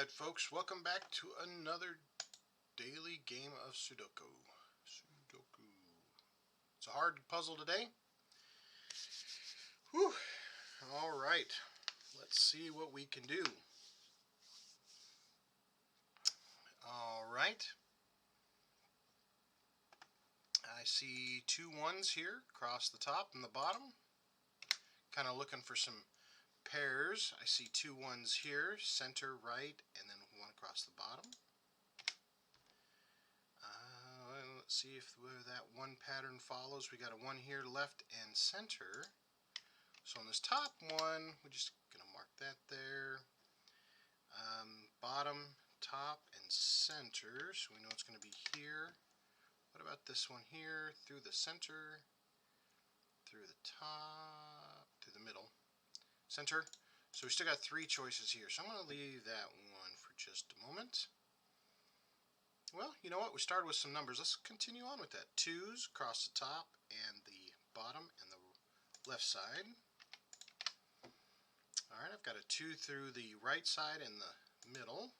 Alright folks, welcome back to another daily game of Sudoku. It's a hard puzzle today. Whew. Alright, let's see what we can do. Alright. I see two ones here across the top and the bottom. Kind of looking for some pairs. I see two ones here, center, right, and then one across the bottom. Let's see if that one pattern follows. We got a one here, left and center. So on this top one, we're just going to mark that there. Bottom, top, and center. So we know it's going to be here. What about this one here? Through the center, through the top, to the middle. Center. So we still got three choices here. So I'm going to leave that one for just a moment. Well, you know what? We started with some numbers. Let's continue on with that. Twos across the top and the bottom and the left side. Alright, I've got a 2 through the right side and the middle.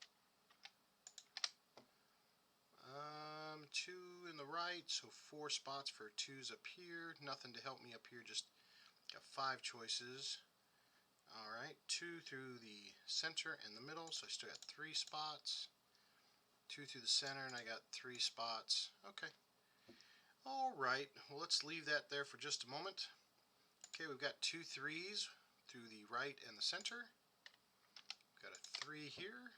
2 in the right, so 4 spots for 2s up here. Nothing to help me up here, just got 5 choices. Alright, 2 through the center and the middle, so I still got 3 spots. 2 through the center, and I got 3 spots. Okay. Alright, well, let's leave that there for just a moment. Okay, we've got 2 3s through the right and the center. We've got a 3 here.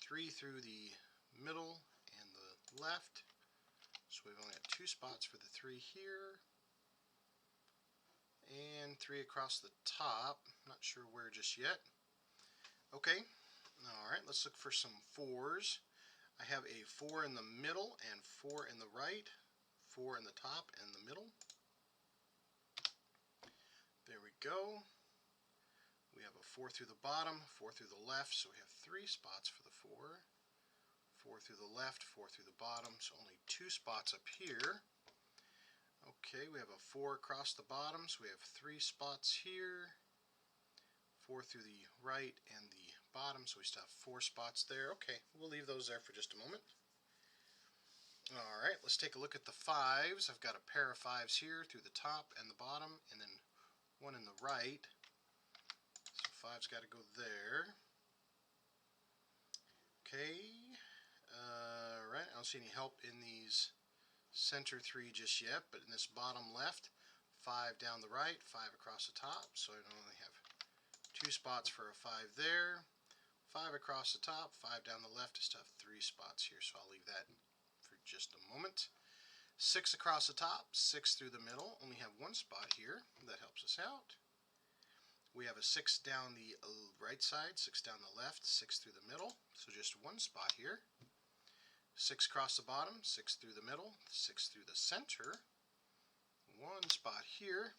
3 through the middle and the left. So we've only got 2 spots for the 3 here. And 3 across the top. Not sure where just yet. Okay. Alright, let's look for some 4s. I have a 4 in the middle and 4 in the right. 4 in the top and the middle. There we go. We have a 4 through the bottom, 4 through the left, so we have 3 spots for the 4. 4 through the left, 4 through the bottom, so only 2 spots up here. Okay, we have a 4 across the bottom, so we have 3 spots here. 4 through the right and the bottom, so we still have 4 spots there. Okay, we'll leave those there for just a moment. Alright, let's take a look at the 5s. I've got a pair of 5s here through the top and the bottom, and then one in the right. So 5's got to go there. Okay, alright, I don't see any help in these center 3 just yet, but in this bottom left, 5 down the right, 5 across the top, so I only have 2 spots for a 5 there, 5 across the top, 5 down the left. I still have 3 spots here, so I'll leave that for just a moment. 6 across the top, 6 through the middle, only have 1 spot here. That helps us out. We have a 6 down the right side, 6 down the left, 6 through the middle, so just 1 spot here. 6 across the bottom, 6 through the middle, 6 through the center, 1 spot here.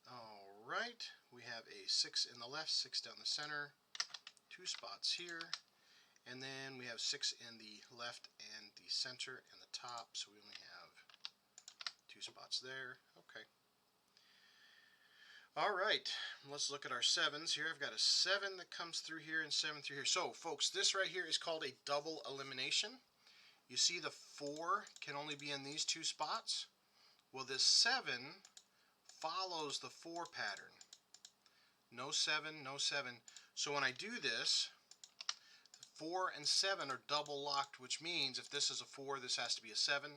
Alright, we have a 6 in the left, 6 down the center, 2 spots here, and then we have 6 in the left and the center and the top, so we only have 2 spots there. Okay. Alright, let's look at our 7s here. I've got a 7 that comes through here and 7 through here. So folks, this right here is called a double elimination. You see the 4 can only be in these 2 spots. Well, this 7 follows the 4 pattern. No 7, no 7. So when I do this, 4 and 7 are double locked, which means if this is a 4, this has to be a 7.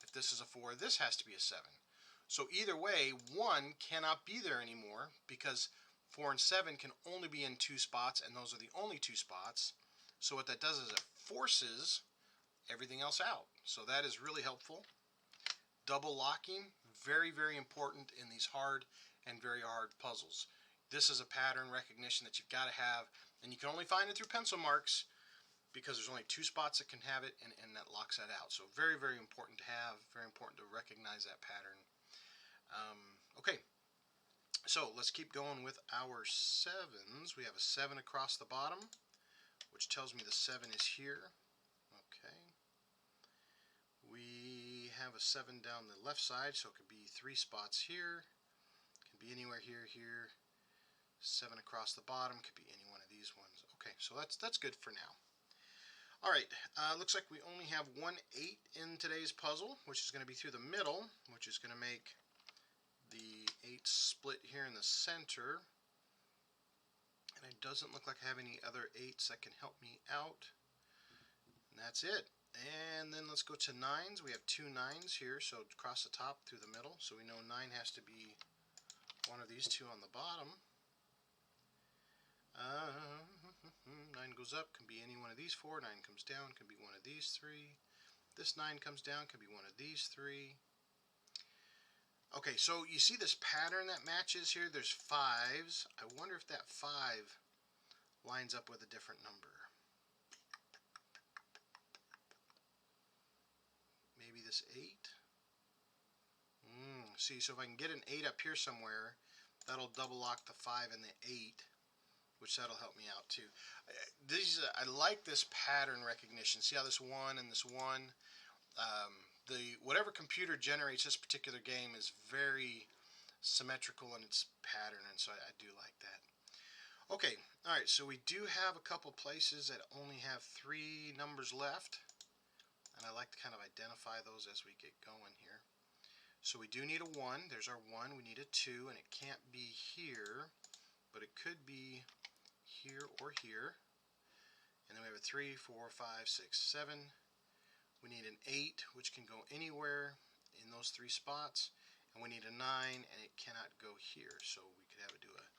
If this is a 4, this has to be a 7. So either way, 1 cannot be there anymore because 4 and 7 can only be in 2 spots, and those are the only 2 spots. So what that does is it forces everything else out. So that is really helpful. Double locking, very, very important in these hard and very hard puzzles. This is a pattern recognition that you've got to have, and you can only find it through pencil marks because there's only 2 spots that can have it, and that locks that out. So very, very important to have, very important to recognize that pattern. Okay, so let's keep going with our 7s. We have a 7 across the bottom, which tells me the 7 is here. Okay. We have a 7 down the left side, so it could be 3 spots here. It can be anywhere here, here, 7 across the bottom could be any one of these ones. Okay, so that's good for now. All right, looks like we only have 1 8 in today's puzzle, which is going to be through the middle, which is going to make the 8 split here in the center. And it doesn't look like I have any other 8s that can help me out. And that's it. And then let's go to 9s. We have 2 9s here, so across the top through the middle. So we know 9 has to be one of these two on the bottom. 9 goes up, can be any one of these 4. 9 comes down, can be one of these 3. This 9 comes down, can be one of these 3. Okay, so you see this pattern that matches here? There's 5s. I wonder if that 5 lines up with a different number. Maybe this 8? See, so if I can get an 8 up here somewhere, that'll double lock the 5 and the 8, which that'll help me out too. I like this pattern recognition. See how this 1 and this 1, whatever computer generates this particular game is very symmetrical in its pattern, and so I do like that. Okay, alright, so we do have a couple places that only have 3 numbers left, and I like to kind of identify those as we get going here. So we do need a 1, there's our 1, we need a 2, and it can't be here, but it could be here or here. And then we have a 3, 4, 5, 6, 7. We need an 8, which can go anywhere in those 3 spots. And we need a 9, and it cannot go here. So we could have it do a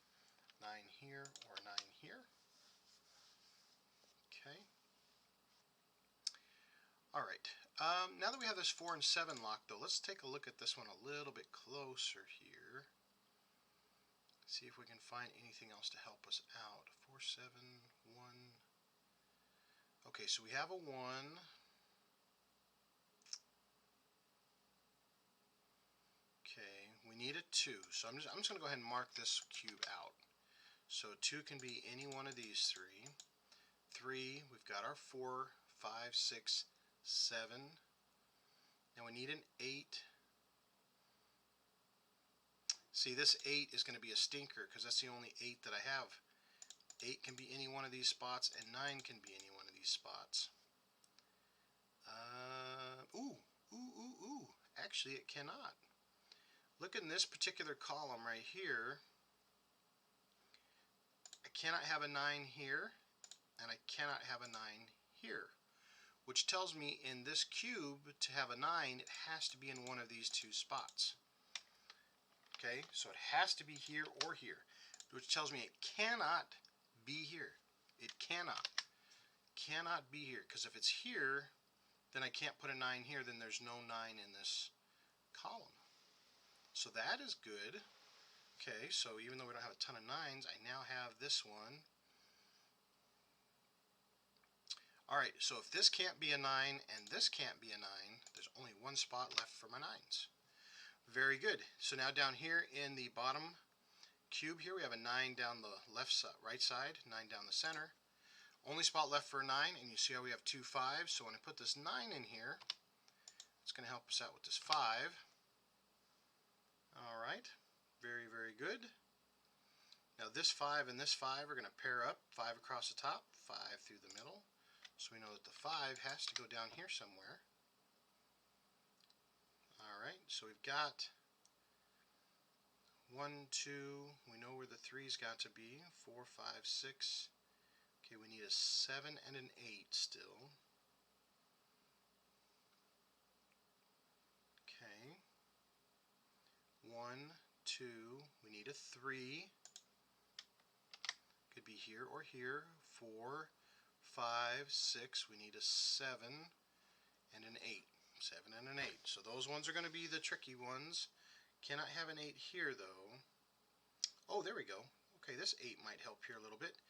9 here or a 9 here. Okay. Alright. Now that we have this 4 and 7 locked, though, let's take a look at this one a little bit closer here. See if we can find anything else to help us out. 4, 7, 1. Okay, so we have a 1. Okay, we need a 2. So I'm just going to go ahead and mark this cube out. So 2 can be any one of these 3. 3, we've got our 4, 5, 6, 7. Now we need an 8. See, this 8 is going to be a stinker because that's the only 8 that I have. 8 can be any one of these spots, and 9 can be any one of these spots. Actually, it cannot. Look in this particular column right here. I cannot have a 9 here, and I cannot have a 9 here, which tells me in this cube to have a 9, it has to be in one of these 2 spots. Okay, so it has to be here or here, which tells me it cannot be here. It cannot be here, because if it's here, then I can't put a 9 here, then there's no 9 in this column. So that is good. Okay, so even though we don't have a ton of 9s, I now have this one. Alright, so if this can't be a 9 and this can't be a 9, there's only one spot left for my 9s. Very good. So now down here in the bottom cube here, we have a 9 down the left side, right side, 9 down the center. Only spot left for a 9, and you see how we have 2 5s. So when I put this 9 in here, it's going to help us out with this 5. Alright, very, very good. Now this 5 and this 5 are going to pair up, 5 across the top, 5 through the middle. So we know that the 5 has to go down here somewhere. Alright, so we've got 1, 2, we know where the 3's got to be, 4, 5, 6. Okay, we need a 7 and an 8 still. Okay. 1, 2, we need a 3. Could be here or here. 4, 5, 6, we need a 7 and an 8. 7 and an 8. So those ones are going to be the tricky ones. Cannot have an 8 here though. Oh, there we go. Okay, this 8 might help here a little bit.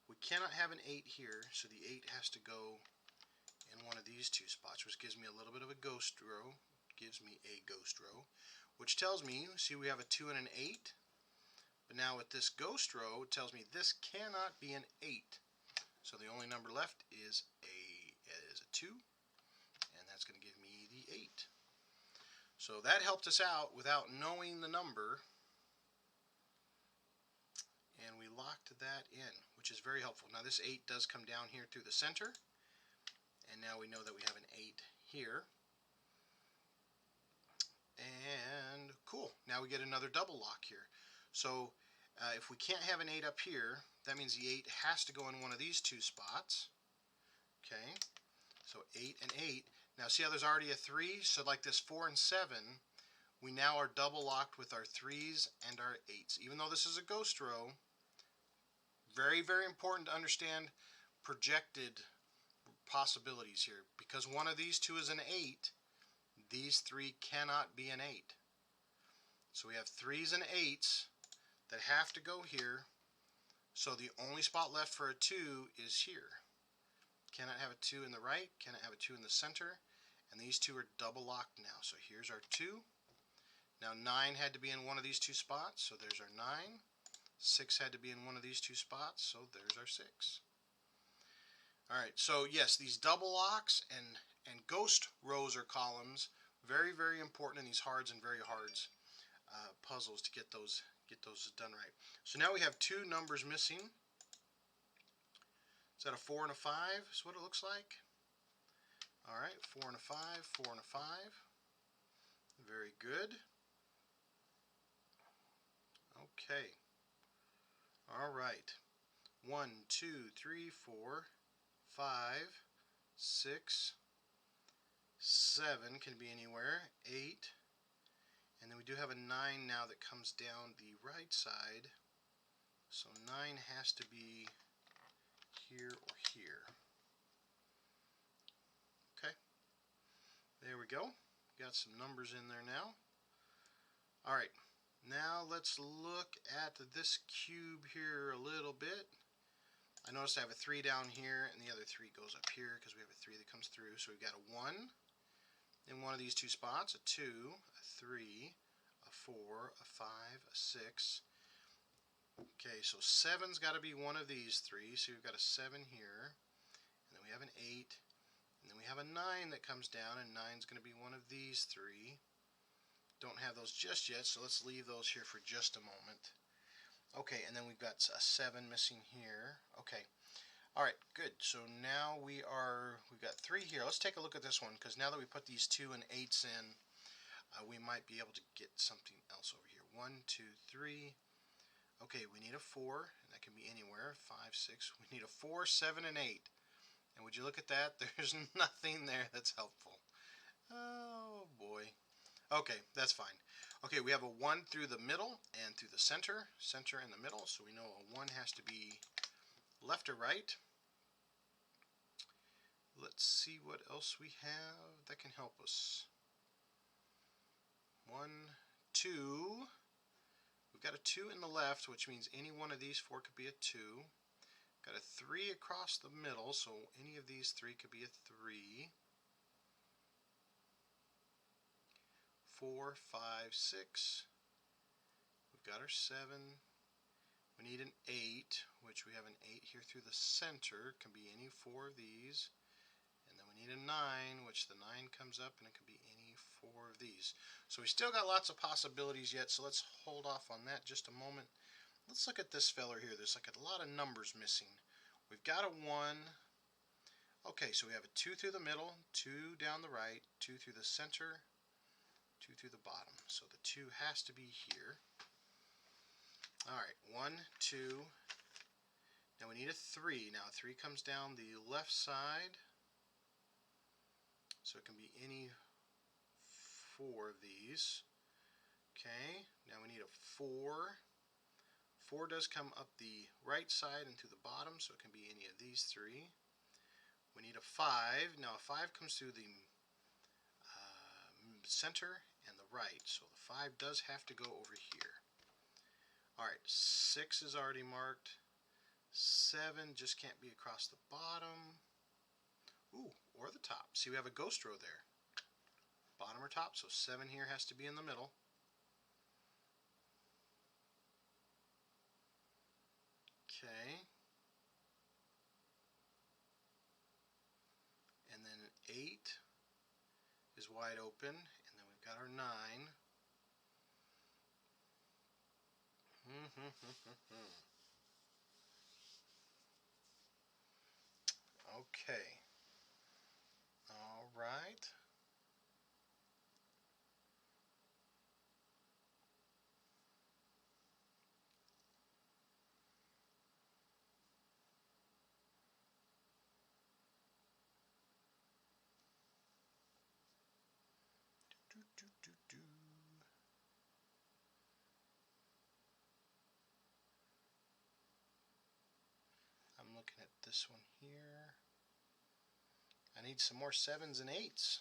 We cannot have an 8 here, so the 8 has to go in one of these 2 spots, which gives me a little bit of a ghost row. Which tells me, see, we have a 2 and an 8. But now with this ghost row, it tells me this cannot be an 8. So the only number left is a 2, and that's going to give me the 8. So that helped us out without knowing the number, and we locked that in, which is very helpful. Now this 8 does come down here through the center, and now we know that we have an 8 here. And cool, now we get another double lock here. So if we can't have an 8 up here, that means the 8 has to go in one of these two spots. Okay, so 8 and 8. Now see how there's already a 3? So like this 4 and 7, we now are double locked with our 3s and our 8s. Even though this is a ghost row, very, very important to understand projected possibilities here. Because one of these two is an 8, these 3 cannot be an 8. So we have 3s and 8s that have to go here. So the only spot left for a 2 is here. Cannot have a 2 in the right, cannot have a 2 in the center, and these two are double locked now. So here's our 2. Now 9 had to be in one of these two spots, so there's our 9. 6 had to be in one of these two spots, so there's our 6. Alright, so yes, these double locks and ghost rows or columns, very, very important in these hards and very hards puzzles to get those done right. So now we have 2 numbers missing. Is that a 4 and a 5? Is what it looks like. Alright, 4 and a 5, 4 and a 5. Very good. Okay. Alright. 1, 2, 3, 4, 5, 6, 7 can be anywhere. 8. And then we do have a 9 now that comes down the right side. So 9 has to be here or here. Okay. There we go. Got some numbers in there now. Alright. Now let's look at this cube here a little bit. I notice I have a 3 down here and the other 3 goes up here because we have a 3 that comes through. So we've got a 1 in one of these two spots, a 2, a 3, a 4, a 5, a 6. Okay, so 7's got to be one of these 3. So we've got a 7 here, and then we have an 8, and then we have a 9 that comes down, and 9's going to be one of these 3. Don't have those just yet, so let's leave those here for just a moment. Okay, and then we've got a 7 missing here. Okay. Alright, good. So now we've got 3 here. Let's take a look at this one, because now that we put these 2 and 8s in, we might be able to get something else over here. 1, 2, 3. Okay, we need a 4, and that can be anywhere. 5, 6. We need a 4, 7, and 8. And would you look at that? There's nothing there that's helpful. Oh, boy. Okay, that's fine. Okay, we have a 1 through the middle and through the center and the middle, so we know a 1 has to be left or right. Let's see what else we have that can help us. 1, 2. We've got a 2 in the left, which means any one of these 4 could be a 2. Got a 3 across the middle, so any of these 3 could be a 3. 4, 5, 6. We've got our 7. We need an 8, which we have an 8 here through the center. It can be any 4 of these. And then we need a 9, which the 9 comes up, and it can be any 4 of these. So we still got lots of possibilities yet, so let's hold off on that just a moment. Let's look at this feller here. There's like a lot of numbers missing. We've got a 1. Okay, so we have a 2 through the middle, 2 down the right, 2 through the center, 2 through the bottom. So the 2 has to be here. Alright, 1, 2. Now we need a 3. Now 3 comes down the left side. So it can be any 4 of these. Okay, now we need a 4. 4 does come up the right side and to the bottom, so it can be any of these 3. We need a 5. Now a 5 comes through the center and the right, so the 5 does have to go over here. Alright, 6 is already marked. 7 just can't be across the bottom. Ooh, or the top. See, we have a ghost row there. Bottom or top, so 7 here has to be in the middle. Okay. And then 8 is wide open, and then we've got our 9. Okay. All right. Do, do, do, do. I'm looking at this one here. I need some more 7s and 8s.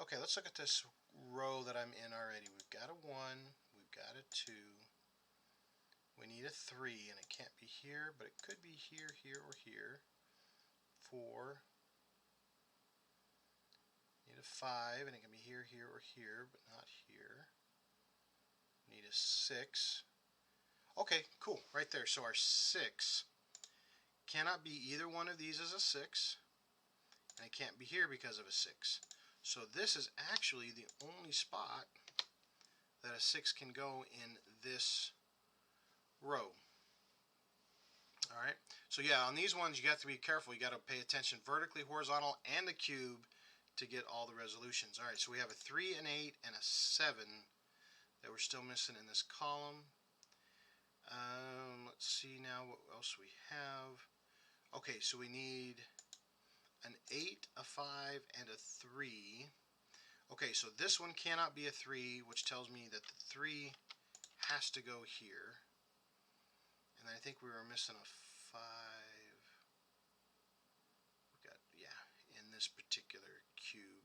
Okay, let's look at this row that I'm in already. We've got a 1, we've got a 2, we need a 3, and it can't be here, but it could be here, here, or here. 4, need a 5, and it can be here, here, or here, but not here. Need a 6. Okay, cool, right there. So our 6 cannot be either one of these as a 6, and it can't be here because of a 6. So this is actually the only spot that a 6 can go in this row. Alright, so yeah, on these ones you got to be careful. You got to pay attention vertically, horizontal, and the cube to get all the resolutions. Alright, so we have a 3, an 8, and a 7 that we're still missing in this column. Let's see now what else we have. Okay, so we need an 8, a 5, and a 3. Okay, so this one cannot be a 3, which tells me that the 3 has to go here. And I think we were missing a 5. We got, yeah, in this particular cube.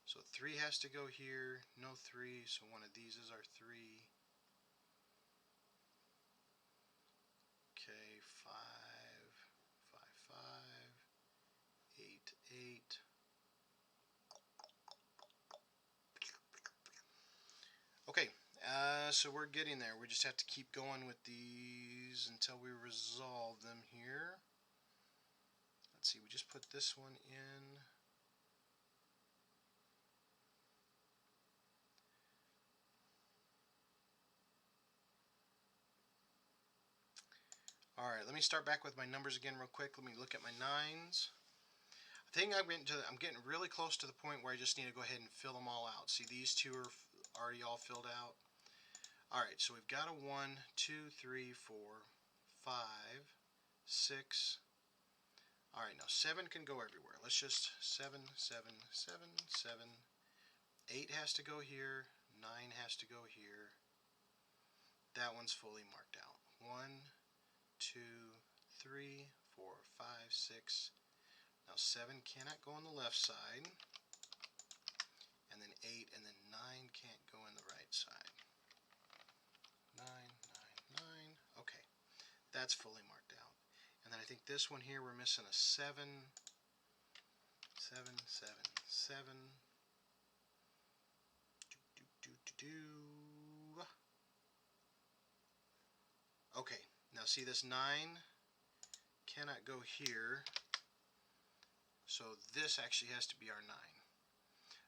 So 3 has to go here, no 3, so one of these is our 3. Okay, 5, 5, 5, 8, 8. Okay, so we're getting there. We just have to keep going with these until we resolve them here. Let's see, we just put this one in. Alright, let me start back with my numbers again real quick. Let me look at my 9s. I think I'm getting really close to the point where I just need to go ahead and fill them all out. See, these two are already all filled out. Alright, so we've got a 1, 2, 3, 4, 5, 6. Alright, now 7 can go everywhere. Let's just 7, 7, 7, 7. 8 has to go here. 9 has to go here. That one's fully marked out. 1, 2, 3, 4, 5, 6. Now 7 cannot go on the left side. And then 8 and then 9 can't go in the right side. 9, 9, 9. Okay, that's fully marked out. And then I think this one here we're missing a 7. 7, 7, 7. Okay, now see this 9 cannot go here, so this actually has to be our 9.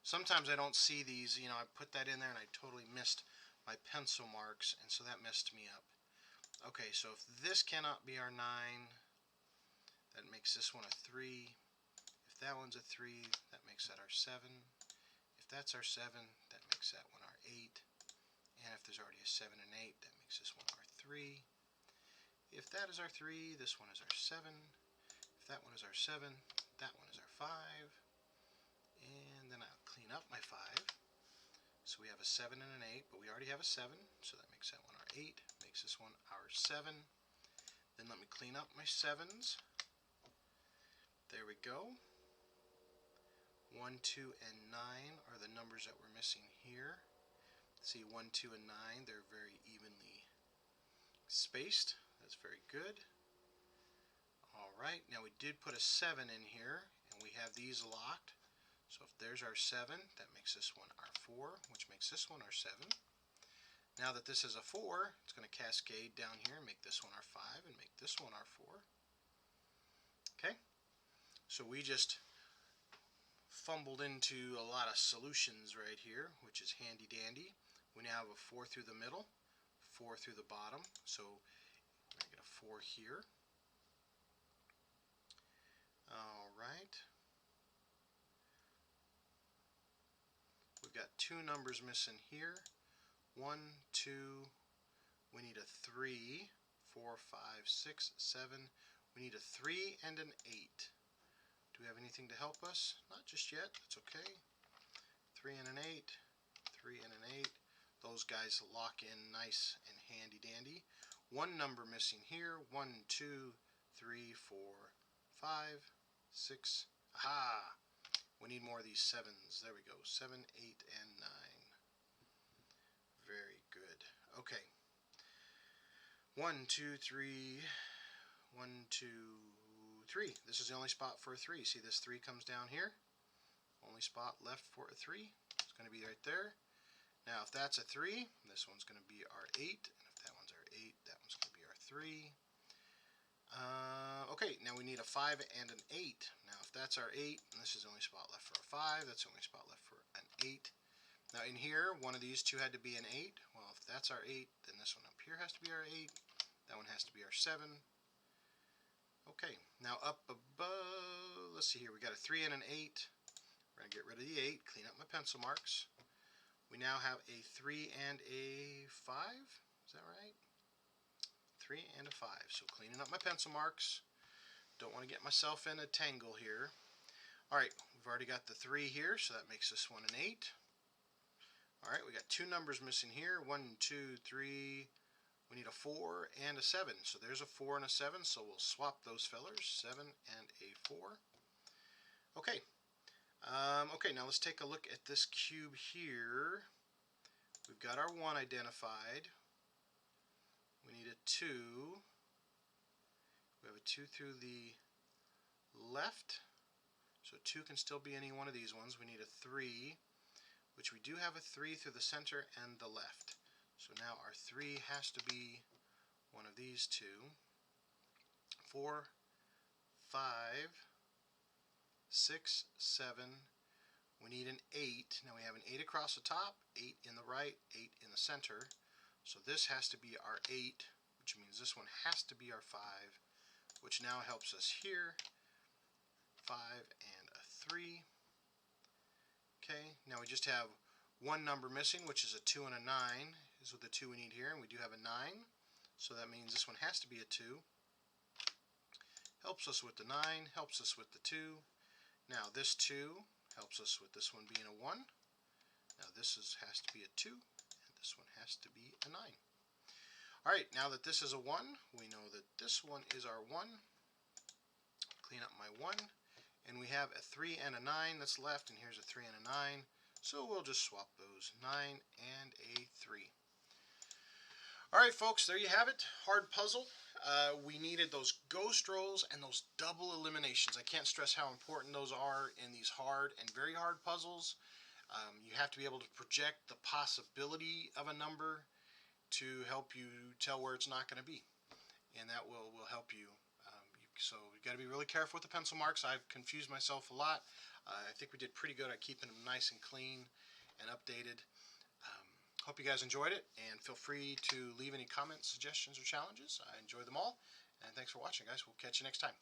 Sometimes I don't see these, you know, I put that in there and I totally missed my pencil marks, and so that messed me up. Okay, so if this cannot be our 9, that makes this one a 3. If that one's a 3, that makes that our 7. If that's our 7, that makes that one our 8. And if there's already a 7 and 8, that makes this one our 3. If that is our 3, this one is our 7. If that one is our 7, that one is our 5. And then I'll clean up my 5. So we have a 7 and an 8, but we already have a 7, so that makes that one our 8, makes this one our 7. Then let me clean up my 7s. There we go. 1, 2, and 9 are the numbers that we're missing here. See, 1, 2, and 9, they're very evenly spaced. That's very good. Alright, now we did put a 7 in here, and we have these locked. So if there's our 7, that makes this one our 4, which makes this one our 7. Now that this is a 4, it's going to cascade down here and make this one our 5 and make this one our 4. Okay, so we just fumbled into a lot of solutions right here, which is handy dandy. We now have a 4 through the middle, 4 through the bottom, so we're going to get a 4 here. Alright. We've got 2 numbers missing here. 1, 2, we need a 3, 4, 5, 6, 7. We need a 3 and an 8. Do we have anything to help us? Not just yet, that's okay. 3 and an 8, 3 and an 8. Those guys lock in nice and handy dandy. 1 number missing here. 1, 2, 3, 4, 5, 6. Aha! We need more of these 7s. There we go. 7, 8, and 9. Very good. Okay. 1, 2, 3. 1, 2, 3. This is the only spot for a 3. See, this 3 comes down here. Only spot left for a 3. It's going to be right there. Now, if that's a 3, this one's going to be our 8. And if that one's our 8, that one's going to be our 3. Okay, now we need a 5 and an 8. Now, if that's our 8, and this is the only spot left for a 5, that's the only spot left for an 8. Now, in here, one of these two had to be an 8. Well, if that's our 8, then this one up here has to be our 8. That one has to be our 7. Okay, now up above, let's see here, we got a 3 and an 8. We're going to get rid of the 8, clean up my pencil marks. We now have a 3 and a 5. Is that right? 3 and a 5. So cleaning up my pencil marks. Don't want to get myself in a tangle here. Alright, we've already got the 3 here, so that makes this one an 8. Alright, we got 2 numbers missing here. 1, 2, 3. We need a 4 and a 7. So there's a 4 and a 7, so we'll swap those fellers. 7 and a 4. Okay. Okay, now let's take a look at this cube here. We've got our 1 identified. We need a 2. We have a 2 through the left. So 2 can still be any one of these ones. We need a 3, which we do have a 3 through the center and the left. So now our 3 has to be one of these two. 4, 5, 6, 7. We need an 8. Now we have an 8 across the top, 8 in the right, 8 in the center. So this has to be our 8, which means this one has to be our 5, which now helps us here. 5 and a 3. Okay, now we just have 1 number missing, which is a 2 and a 9. Is with the 2 we need here, and we do have a 9. So that means this one has to be a 2. Helps us with the 9, helps us with the 2. Now this 2 helps us with this one being a 1. Now this has to be a 2, and this one has to be a 9. Alright, now that this is a 1, we know that this one is our 1. Clean up my 1. And we have a 3 and a 9 that's left, and here's a 3 and a 9. So we'll just swap those, 9 and a 3. Alright folks, there you have it. Hard puzzle. We needed those ghost rolls and those double eliminations. I can't stress how important those are in these hard and very hard puzzles. You have to be able to project the possibility of a number to help you tell where it's not going to be. And that will help you. So you've got to be really careful with the pencil marks. I've confused myself a lot. I think we did pretty good at keeping them nice and clean and updated. Hope you guys enjoyed it, and feel free to leave any comments, suggestions, or challenges. I enjoy them all, and thanks for watching, guys. We'll catch you next time.